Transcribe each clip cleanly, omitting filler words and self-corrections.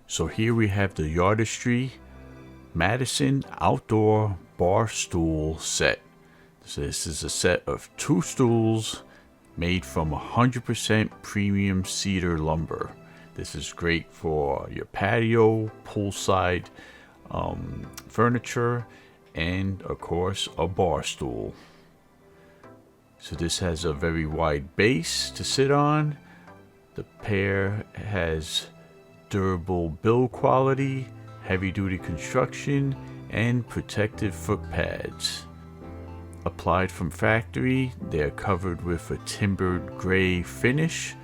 So here we have the Yardistry Madison outdoor bar stool set. So this is a set of 2 stools made from 100% premium cedar lumber. This is great for your patio, poolside furniture, and of course a bar stool. So this has a very wide base to sit on. The pair has durable build quality, heavy duty construction, and protective foot pads. Applied from factory, they are covered with a timbered gray finish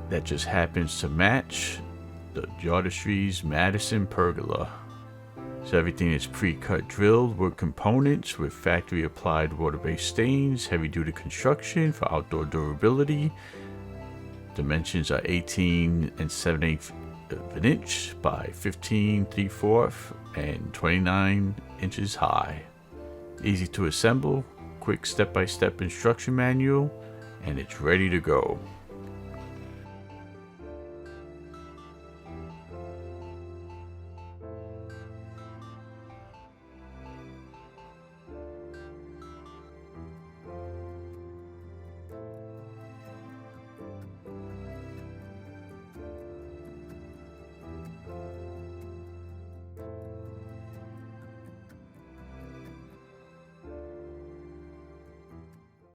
that just happens to match the Yardistry's Madison pergola. So everything is pre-cut drilled wood components with factory applied water-based stains, heavy duty construction for outdoor durability. Dimensions are 18 7/8 of an inch by 15 3/4 and 29 inches high. Easy to assemble, quick step-by-step instruction manual, and it's ready to go.